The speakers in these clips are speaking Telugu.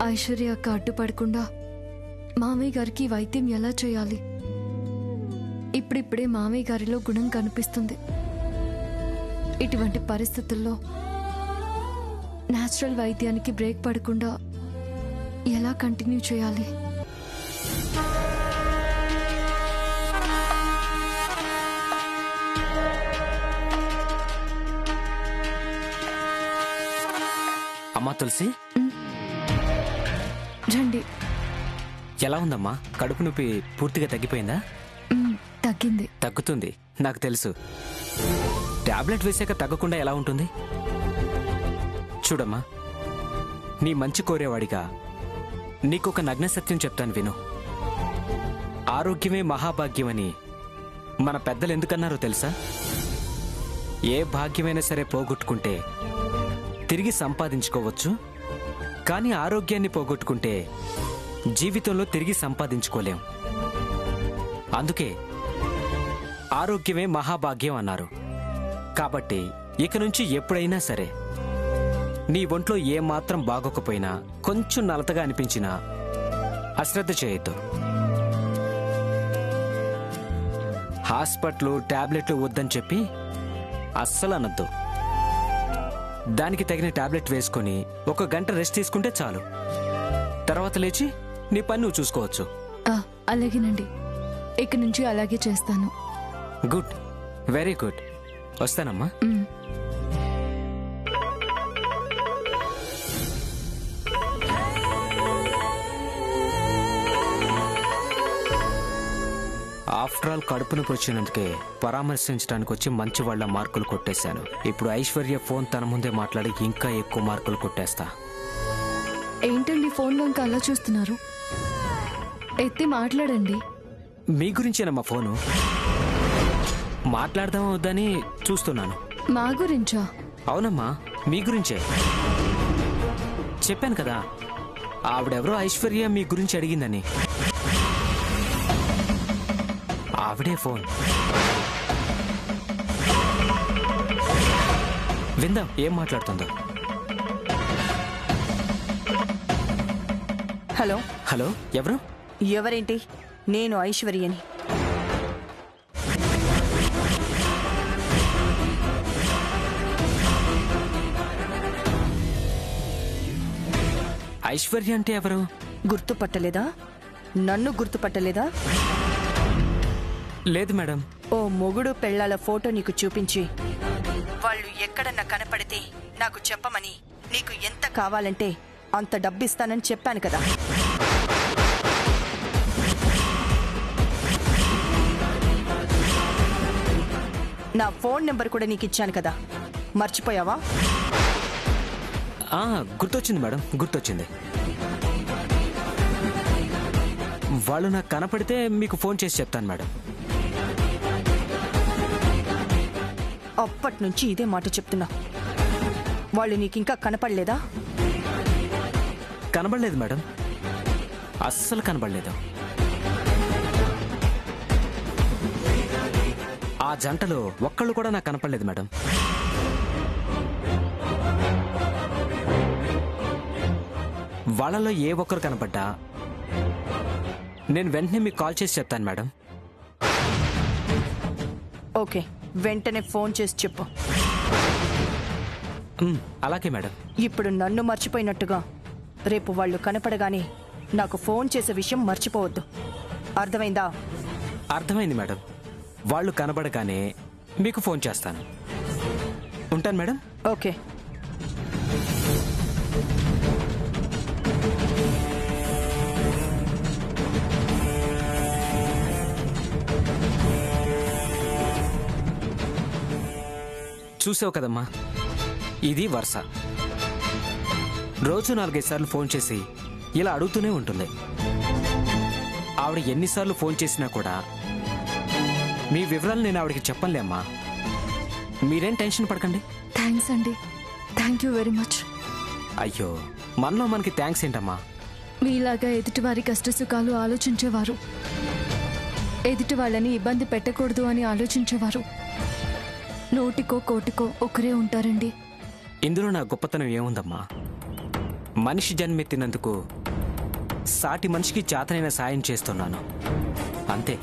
ఐశ్వర్యకు అడ్డుపడకుండా మామయ్య గారికి వైద్యం ఎలా చేయాలి? ఇప్పుడిప్పుడే మామయ్య గారిలో గుణం కనిపిస్తుంది. ఇటువంటి పరిస్థితుల్లో నేచురల్ వైద్యానికి బ్రేక్ పడకుండా ఎలా కంటిన్యూ చేయాలి? అమ్మా తులసి, రండి. ఎలా ఉందమ్మా? కడుపు నొప్పి పూర్తిగా తగ్గిపోయిందా? తగ్గింది. తగ్గుతుంది, నాకు తెలుసు. టాబ్లెట్ వేసాక తగ్గకుండా ఎలా ఉంటుంది? చూడమ్మా, నీ మంచి కోరేవాడిగా నీకొక నగ్న సత్యం చెప్తాను విను. ఆరోగ్యమే మహాభాగ్యమని మన పెద్దలు ఎందుకన్నారో తెలుసా? ఏ భాగ్యమైనా సరే పోగొట్టుకుంటే తిరిగి సంపాదించుకోవచ్చు, కానీ ఆరోగ్యాన్ని పోగొట్టుకుంటే జీవితంలో తిరిగి సంపాదించుకోలేం. అందుకే ఆరోగ్యమే మహాభాగ్యం అన్నారు. కాబట్టి ఇక నుంచి ఎప్పుడైనా సరే నీ ఒంట్లో ఏమాత్రం బాగోకపోయినా, కొంచెం నలతగా అనిపించినా అశ్రద్ధ చేయొద్దు. హాస్పిటల్ టాబ్లెట్లు వద్దని చెప్పి అస్సలు అనొద్దు. దానికి తగిన టాబ్లెట్ వేసుకొని 1 గంట రెస్ట్ తీసుకుంటే చాలు. తర్వాత లేచి నీ పని నువ్వు చూసుకోవచ్చు. అలాగేనండి, ఇక నుంచి అలాగే చేస్తాను. Good, very good. వస్తానమ్మా. ఆఫ్టర్ ఆల్ కడుపు నొప్పి వచ్చినందుకే పరామర్శించడానికి వచ్చి మంచి వాళ్ళ మార్కులు కొట్టేశాను. ఇప్పుడు ఐశ్వర్య ఫోన్ తన ముందే మాట్లాడి ఇంకా ఎక్కువ మార్కులు కొట్టేస్తా. ఏంటండి ఫోన్ వంక అలా చూస్తున్నారు? ఎత్తి మాట్లాడండి. మీ గురించేనమ్మా ఫోను. మాట్లాడదామా వద్దని చూస్తున్నాను. మా గురించా? అవునమ్మా, మీ గురించే. చెప్పాను కదా, ఆవిడెవరో ఐశ్వర్య మీ గురించి అడిగిందని. ఆవిడే ఫోన్. విందాం ఏం మాట్లాడుతుందో. హలో. హలో, ఎవరు? ఎవరేంటి? నేను ఐశ్వర్యని. ఐశ్వర్య అంటే ఎవరు? గుర్తుపట్టలేదా? నన్ను గుర్తుపట్టలేదా? లేదు మేడం. ఓ మొగుడు పెళ్లాల ఫోటో నీకు చూపించి వాళ్ళు ఎక్కడన్నా కనపడితే నాకు చెప్పమని, నీకు ఎంత కావాలంటే అంత డబ్బిస్తానని చెప్పాను కదా. నా ఫోన్ నెంబర్ కూడా నీకు ఇచ్చాను కదా, మర్చిపోయావా? గుర్తొచ్చింది మేడం, గుర్తొచ్చింది. వాళ్ళు నాకు కనపడితే మీకు ఫోన్ చేసి చెప్తాను మేడం. అప్పటి నుంచి ఇదే మాట చెప్తున్నా. వాళ్ళు నీకింకా కనపడలేదా? కనబడలేదు మేడం, అస్సలు కనబడలేదు. ఆ జంటలో ఒక్కళ్ళు కూడా నాకు కనపడలేదు మేడం. వాళ్ళలో ఏ ఒక్కరు కనపడ్డా నేను వెంటనే మీకు కాల్ చేసి చెప్తాను మేడం. ఓకే, వెంటనే ఫోన్ చేసి చెప్పు. అలాగే మేడం. ఇప్పుడు నన్ను మర్చిపోయినట్టుగా రేపు వాళ్ళు కనపడగానే నాకు ఫోన్ చేసే విషయం మర్చిపోవద్దు. అర్థమైందా? అర్థమైంది మేడం. వాళ్ళు కనబడగానే మీకు ఫోన్ చేస్తాను. ఉంటాను మేడం. ఓకే. చూసావు కదమ్మా, ఇది వరుస. రోజు 4-5 సార్లు ఫోన్ చేసి ఇలా అడుగుతూనే ఉంటుంది. ఆవిడ ఎన్నిసార్లు ఫోన్ చేసినా కూడా మీ వివరాలు నేను ఆవిడకి చెప్పనులే అమ్మా. మీరేం టెన్షన్ పడకండి. థ్యాంక్స్ అండి, థ్యాంక్ యూ వెరీ మచ్. అయ్యో, మనలో మనకి థ్యాంక్స్ ఏంటమ్మా? మీలాగా ఎదుటివారి కష్టసుఖాలు ఆలోచించేవారు, ఎదుటి వాళ్ళని ఇబ్బంది పెట్టకూడదు అని ఆలోచించేవారు నూటికో కోటికో ఒకరే ఉంటారండి. ఇందులో నా గొప్పతనం ఏముందమ్మా? మనిషి జన్మెత్తినందుకు సాటి మనిషికి చేతనైన సాయం చేస్తున్నాను అంతే.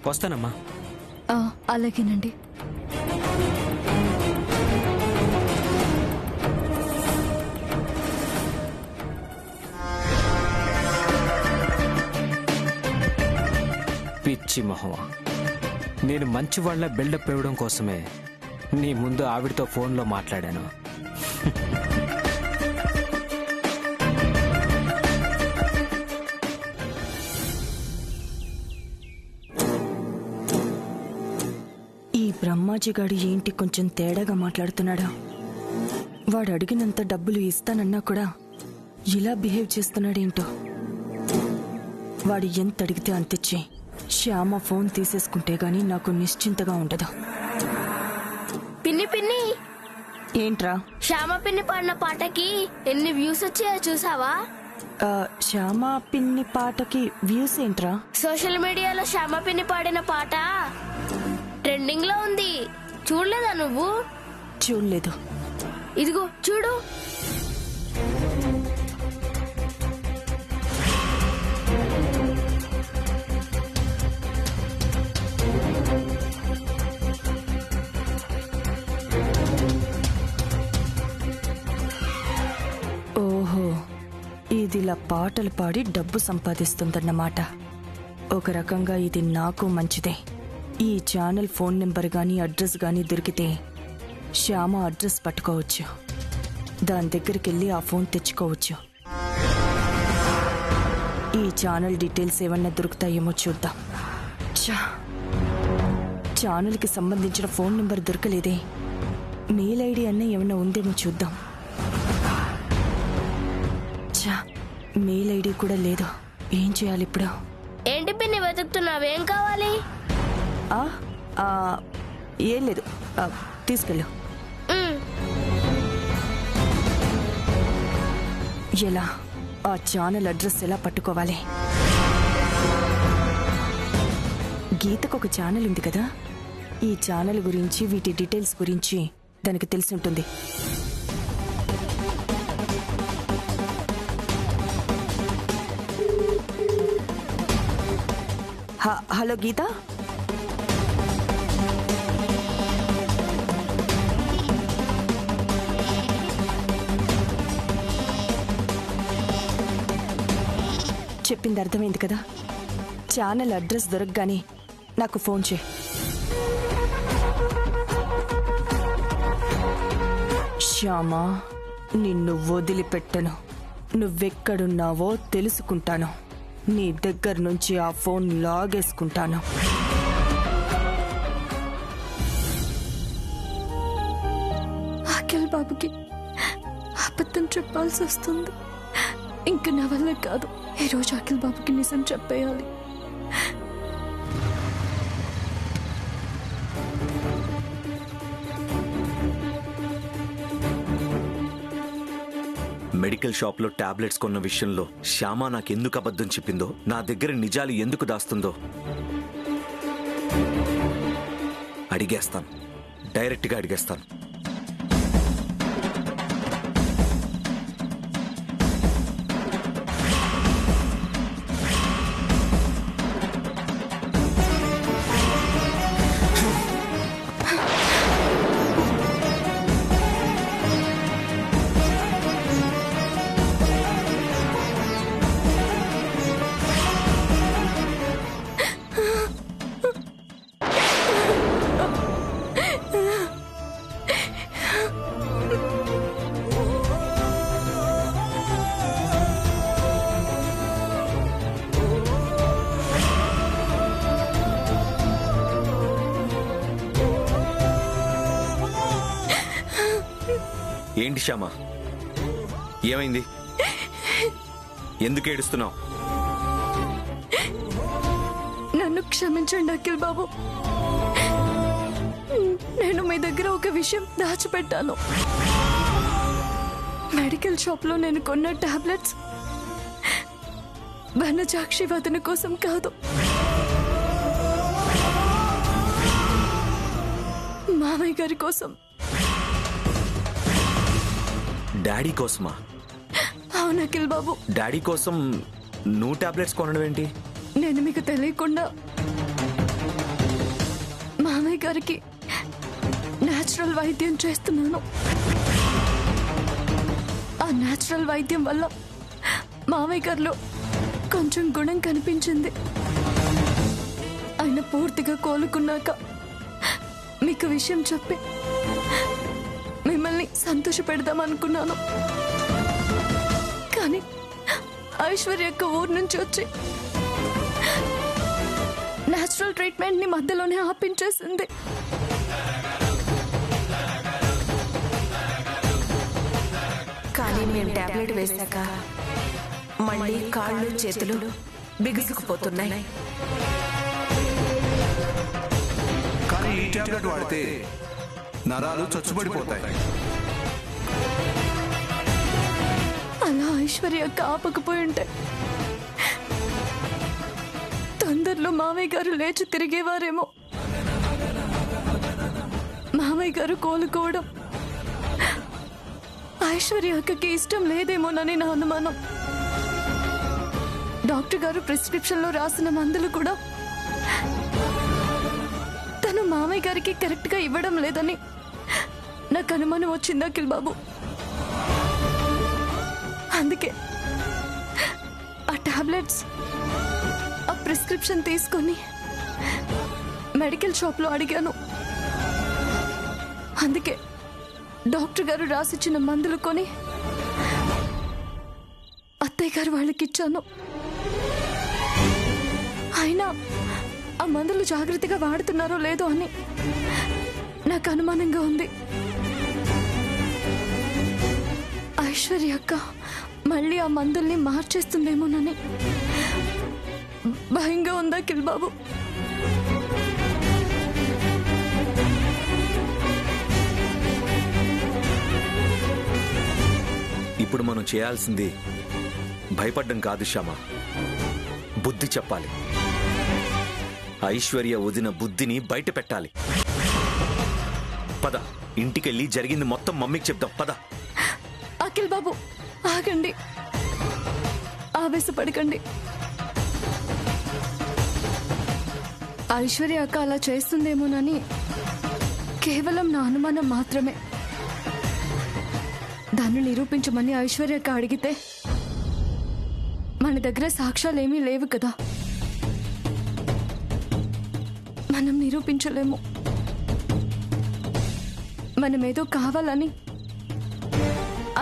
వస్తానమ్మా. అలాగేనండి. పిచ్చి మొహమా, నేను మంచి వాళ్ళ బిల్డప్ ఇవ్వడం కోసమే నీ ముందు ఆవిడతో ఫోన్లో మాట్లాడాను. ఈ బ్రహ్మాజీగాడు ఏంటి కొంచెం తేడాగా మాట్లాడుతున్నాడా? వాడు అడిగినంత డబ్బులు ఇస్తానన్నా కూడా ఇలా బిహేవ్ చేస్తున్నాడేంటో. వాడు ఎంత అడిగితే అంతిచ్చి శ్యామ ఫోన్ తీసేసుకుంటే గాని నాకు నిశ్చింతగా ఉండదు. పిన్ని పిన్ని, ఏంట్రా? శ్యామ పిన్ని పాడిన పాటకి ఎన్ని వ్యూస్ వచ్చాయో చూసావా? శ్యామ పిన్ని పాటకి వ్యూస్ ఏంట్రా? సోషల్ మీడియాలో శ్యామ పిన్ని పాడిన పాట ట్రెండింగ్ లో ఉంది. చూడలేదా నువ్వు? చూడలేదు. ఇదిగో చూడు. ఓహో, ఇదిలా పాటలు పాడి డబ్బు సంపాదిస్తుందన్నమాట. ఒక రకంగా ఇది నాకు మంచిదే. ఈ ఛానల్ ఫోన్ నెంబర్ గానీ అడ్రస్ గానీ దొరికితే శ్యామ అడ్రస్ పట్టుకోవచ్చు. దాని దగ్గరికి వెళ్ళి ఆ ఫోన్ తెచ్చుకోవచ్చు. ఈ ఛానల్ డీటెయిల్స్ ఏమన్నా దొరుకుతాయేమో చూద్దాం. ఛానల్కి సంబంధించిన ఫోన్ నెంబర్ దొరకలేదే. మెయిల్ ఐడి అన్న ఏమన్నా ఉందేమో చూద్దాం. మెయిల్ ఐడి కూడా లేదు. ఏం చేయాలి ఇప్పుడు? ఏంటి పిన్ని వెతుకుతున్నావేం కావాలి? ఏం లేదు, తీసుకెళ్ళు. ఎలా? ఆ ఛానల్ అడ్రస్ ఎలా పట్టుకోవాలి? గీతకు ఒక ఛానల్ ఉంది కదా, ఈ ఛానల్ గురించి వీటి డీటెయిల్స్ గురించి దానికి తెలిసి ఉంటుంది. హలో గీత, చెప్పింది అర్థమైంది కదా? ఛానల్ అడ్రస్ దొరకగానే నాకు ఫోన్ చేయి. శ్యామా, నిన్ను వదిలిపెట్టను. నువ్వెక్కడున్నావో తెలుసుకుంటాను. నీ దగ్గర నుంచి ఆ ఫోన్ లాగేసుకుంటాను. అఖిల్ బాబుకి అబద్ధం చెప్పాల్సి వస్తుంది. ఇంక నా వల్ల కాదు. ఈరోజు అఖిల్ బాబుకి నిజం చెప్పేయాలి. మెడికల్ షాప్లో టాబ్లెట్స్ కొన్న విషయంలో శ్యామ నాకెందుకు అబద్ధం చెప్పిందో, నా దగ్గర నిజాలు ఎందుకు దాస్తుందో అడిగేస్తాను. డైరెక్ట్గా అడిగేస్తాను. ఏంటి శ్యామ, ఏమైంది? ఎందుకు ఏడుస్తున్నావు? నన్ను క్షమించండి అఖిల్ బాబు. నేను మీ దగ్గర ఒక విషయం దాచిపెట్టాను. మెడికల్ షాప్ లో నేను కొన్న టాబ్లెట్స్ వనజాక్షి వదన కోసం కాదు, మామయ్య గారి కోసం. డాడీ కోసమా? అవును అఖిల్ బాబు. డాడీ కోసం నువ్వు టాబ్లెట్స్ కొనడం ఏంటి? నేను మీకు తెలియకుండా మామయ్య గారికి నేచురల్ వైద్యం చేస్తున్నాను. ఆ నేచురల్ వైద్యం వల్ల మామయ్య గారిలో కొంచెం గుణం కనిపించింది. ఆయన పూర్తిగా కోలుకున్నాక మీకు విషయం చెప్పి మిమ్మల్ని సంతోష పెడదాం అనుకున్నాను. కానీ ఐశ్వర్య యొక్క ఊరు నుంచి వచ్చి నేచురల్ ట్రీట్మెంట్ ని మధ్యలోనే ఆపించేసింది. కానీ నేను టాబ్లెట్ వేశాక మళ్ళీ కాళ్ళు చేతులు బిగుసుకుపోతున్నాయి. కానీ ఈ టాబ్లెట్ వాడితే నరాలు చచ్చుబడిపోతాయి. అలా ఐశ్వర్య ఆపకపోయి ఉంటే తొందరలో మామయ్య గారు లేచి తిరిగేవారేమో. మామయ్య గారు కోలుకోవడం ఐశ్వర్య అక్కకి ఇష్టం లేదేమోనని నా అనుమానం. డాక్టర్ గారు ప్రిస్క్రిప్షన్ లో రాసిన మందులు కూడా తను మామయ్య గారికి కరెక్ట్ గా ఇవ్వడం లేదని నాకు అనుమానం వచ్చింది అఖిల్ బాబు. అందుకే ఆ టాబ్లెట్స్ ఆ ప్రిస్క్రిప్షన్ తీసుకొని మెడికల్ షాప్ లో అడిగాను. అందుకే డాక్టర్ గారు రాసిచ్చిన మందులు కొని అత్తయ్య గారు వాళ్ళకి ఇచ్చాను. అయినా ఆ మందులు జాగ్రత్తగా వాడుతున్నారో లేదో అని నాకు అనుమానంగా ఉంది. ఐశ్వర్య అక్క మళ్ళీ ఆ మందుల్ని మార్చేస్తుందేమోనని భయంగా ఉందా అఖిల్ బాబు? ఇప్పుడు మనం చేయాల్సింది భయపడ్డం కాదు శ్యామ, బుద్ధి చెప్పాలి. ఐశ్వర్య వదిన బుద్ధిని బయట పెట్టాలి. పద, ఇంటికెళ్ళి జరిగింది మొత్తం మమ్మీకి చెప్దాం. పద. అఖిల్ బాబు ఆగండి, ఆవేశపడకండి. ఐశ్వర్య అక్క అలా చేస్తుందేమోనని కేవలం నా అనుమానం మాత్రమే. దాన్ని నిరూపించమని ఐశ్వర్య అక్క అడిగితే మన దగ్గర సాక్ష్యాలేమీ లేవు కదా, మనం నిరూపించలేము. మనమేదో కావాలని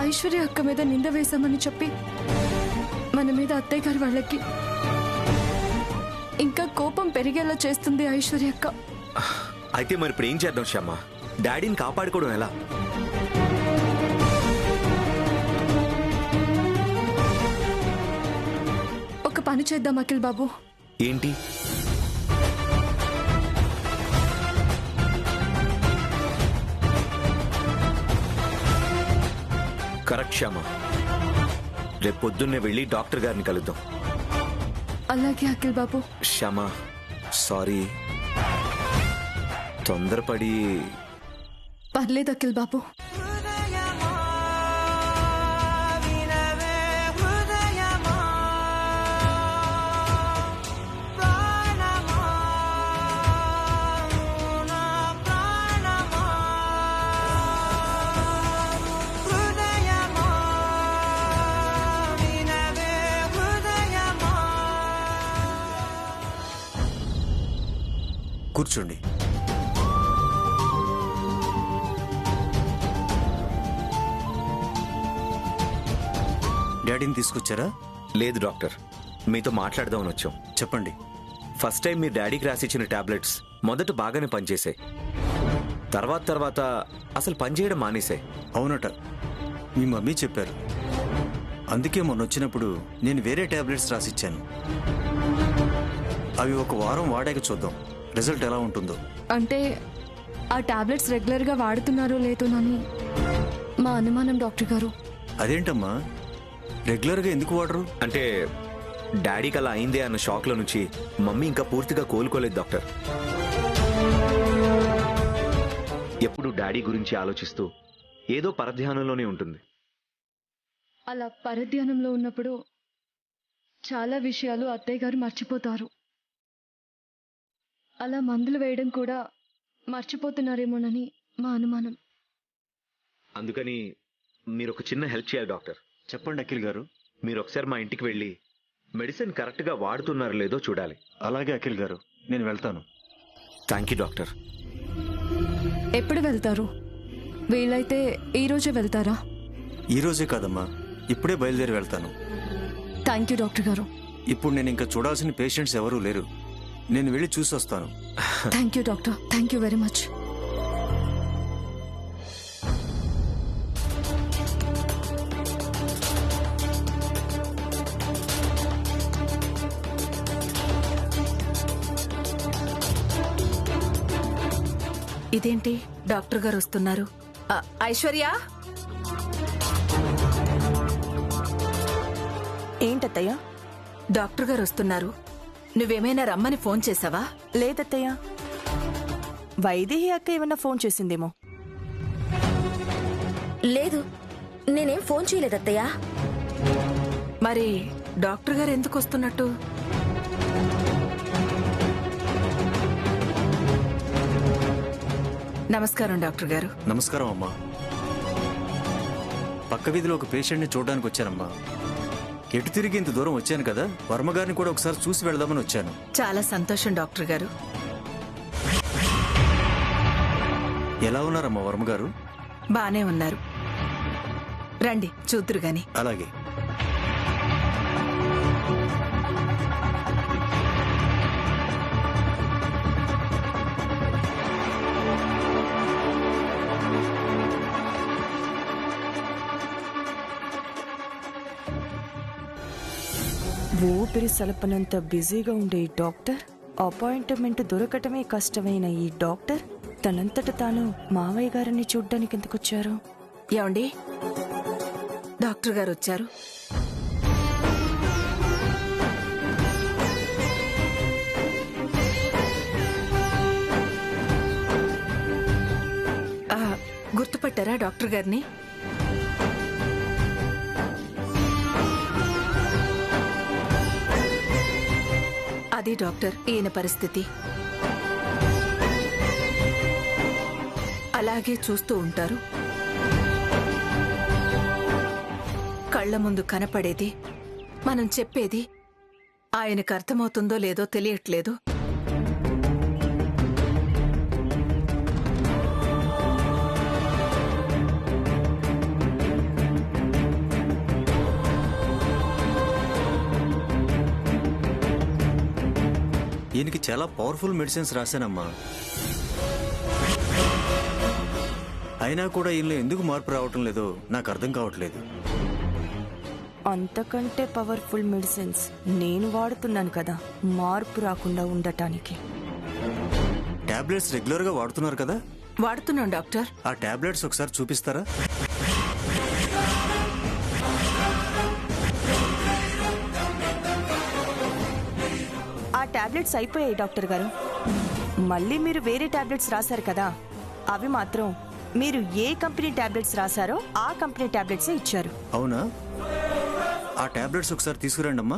ఐశ్వర్య అక్క మీద నింద వేశామని చెప్పి మన మీద అత్తయ్య గారి వాళ్ళకి ఇంకా కోపం పెరిగేలా చేస్తుంది ఐశ్వర్య అక్క. అయితే మరి ఇప్పుడు ఏం చేద్దాం శ్యామ? డాడీని కాపాడుకోవడం ఎలా? ఒక పని చేద్దాం అఖిల్ బాబు. ఏంటి? కరెక్ట్ శ్యామ, రేపు పొద్దున్నే వెళ్ళి డాక్టర్ గారిని కలుద్దాం. అలాగే అఖిల్ బాబు. శ్యామ, సారీ, తొందరపడి. పర్లేదు అఖిల్ బాబు. కూర్చోండి. డాడీని తీసుకొచ్చారా? లేదు డాక్టర్, మీతో మాట్లాడదామని వచ్చాం. చెప్పండి. ఫస్ట్ టైం మీ డాడీకి రాసిచ్చిన టాబ్లెట్స్ మొదట బాగానే పనిచేసాయి, తర్వాత అసలు పనిచేయడం మానేశాయి. అవునట, మీ మమ్మీ చెప్పారు. అందుకే మొన్న వచ్చినప్పుడు నేను వేరే టాబ్లెట్స్ రాసిచ్చాను. అవి ఒక వారం వాడాక చూద్దాం రిజల్ట్ ఎలా ఉంటుందో. అంటే ఆ టాబ్లెట్స్ రెగ్యులర్ గా వాడుతున్నారో లేదోనని మా అనుమానం డాక్టర్ గారు. అదేంటమ్మా, రెగ్యులర్గా ఎందుకు వాడరు? అంటే డాడీకి అలా అయిందే అన్న షాక్ లో నుంచి మమ్మీ ఇంకా పూర్తిగా కోలుకోలేదు డాక్టర్. ఎప్పుడు డాడీ గురించి ఆలోచిస్తూ ఏదో పరధ్యానంలోనే ఉంటుంది. అలా పరధ్యానంలో ఉన్నప్పుడు చాలా విషయాలు అత్తయ్య గారు మర్చిపోతారు. అలా మందులు వేయడం కూడా మర్చిపోతున్నారేమోనని మా అనుమానం. అందుకని మీరు ఒక చిన్న హెల్ప్ చేయాలి డాక్టర్. చెప్పండి అఖిల్ గారు. మీరు ఒకసారి మా ఇంటికి వెళ్ళి మెడిసిన్ కరెక్ట్గా వాడుతున్నారో లేదో చూడాలి. అలాగే అఖిల్ గారు, నేను వెళ్తాను. Thank you doctor. ఎప్పుడు వెళ్తారు? వీలైతే ఈ రోజే వెళ్తారా? ఈ రోజే కాదమ్మా, ఇప్పుడే బయలుదేరి వెళ్తాను. థ్యాంక్ యూ డాక్టర్ గారు. ఇప్పుడు నేను ఇంకా చూడాల్సిన పేషెంట్స్ ఎవరూ లేరు. నేను వెళ్ళి చూసి వస్తాను. Thank you doctor. Thank you very much. ఇదేంటి డాక్టర్ గారు వస్తున్నారు? ఐశ్వర్య, ఏంటత్తయ్య? డాక్టర్ గారు వస్తున్నారు. నువ్వేమైనా రమ్మని ఫోన్ చేసావా? లేదత్తయ్య, వైదేహి అక్క ఏమన్నా ఫోన్ చేసిందేమో. లేదు, నేనేం ఫోన్ చేయలేదత్తయ్య. మరి డాక్టర్ గారు ఎందుకు వస్తున్నట్టు? నమస్కారం డాక్టర్ గారు. నమస్కారం అమ్మా. పక్క వీధిలో ఒక పేషెంట్ని చూడడానికి వచ్చానమ్మా. ఎటు తిరిగి ఇంత దూరం వచ్చాను కదా, వర్మగారిని కూడా ఒకసారి చూసి వెళదామని వచ్చాను. చాలా సంతోషం డాక్టర్ గారు. ఎలా ఉన్నారమ్మా వర్మగారు? బానే ఉన్నారు. రండి చూద్దురు గాని. అలాగే. ఊపిరి సలపనంత బిజీగా ఉండే ఈ డాక్టర్, అపాయింట్మెంట్ దొరకటమే కష్టమైన ఈ డాక్టర్ తనంతట తాను మావయ్య గారిని చూడ్డానికి ఎందుకొచ్చారు? ఏమండి, డాక్టర్ గారు వచ్చారు. గుర్తుపట్టారా డాక్టర్ గారిని? అది డాక్టర్, ఈయన పరిస్థితి. అలాగే చూస్తూ ఉంటారు. కళ్ల ముందు కనపడేది, మనం చెప్పేది ఆయనకు అర్థమవుతుందో లేదో తెలియట్లేదు. ఈయనకి చాలా పవర్ఫుల్ మెడిసిన్స్ రాశానమ్మా. అయినా కూడా ఈయనలో ఎందుకు మార్పు రావటం లేదో నాకు అర్థం కావట్లేదు. అంతకంటే పవర్ఫుల్ మెడిసిన్స్ నేను వాడుతున్నాను కదా, మార్పు రాకుండా ఉండటానికి. టాబ్లెట్స్ రెగ్యులర్ గా వాడుతున్నారు కదా? వాడుతున్నాం డాక్టర్. ఆ టాబ్లెట్స్ ఒకసారి చూపిస్తారా? ఆ టాబ్లెట్స్ అయిపోయాయి డాక్టర్ గారు. మళ్ళీ మీరు వేరే టాబ్లెట్స్ రాశారు కదా, అవి మాత్రం మీరు ఏ కంపెనీ టాబ్లెట్స్ రాశారో ఆ కంపెనీ టాబ్లెట్సే ఇచ్చారు. అవునా? ఆ టాబ్లెట్స్ ఒకసారి తీసుకురండి అమ్మా.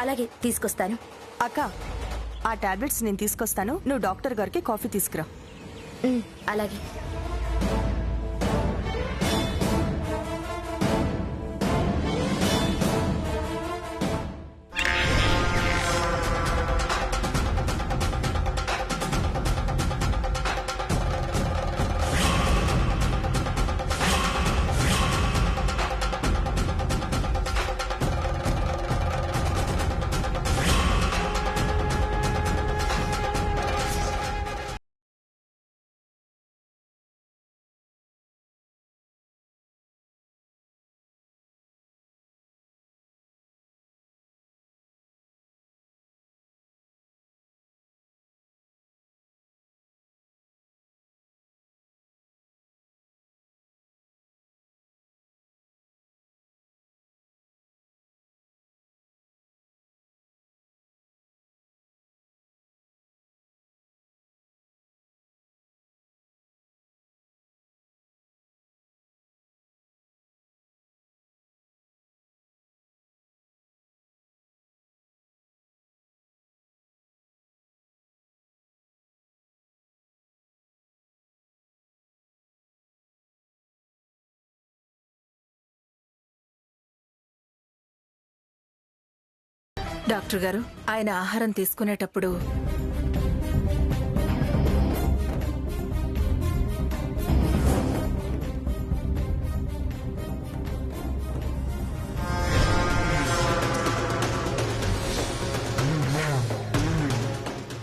అలాగే తీసుకొస్తాను. అక్క, ఆ టాబ్లెట్స్ నేను తీసుకొస్తాను, నువ్వు డాక్టర్ గారికి కాఫీ తీసుకురా. అలాగే. డాక్టర్ గారు ఆయన ఆహారం తీసుకునేటప్పుడు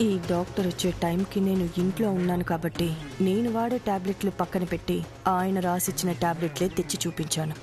ఈ డాక్టర్ వచ్చే టైంకి నేను ఇంట్లో ఉన్నాను కాబట్టి నేను వాడే టాబ్లెట్లు పక్కన పెట్టి ఆయన రాసిచ్చిన టాబ్లెట్లే తెచ్చి చూపించాను.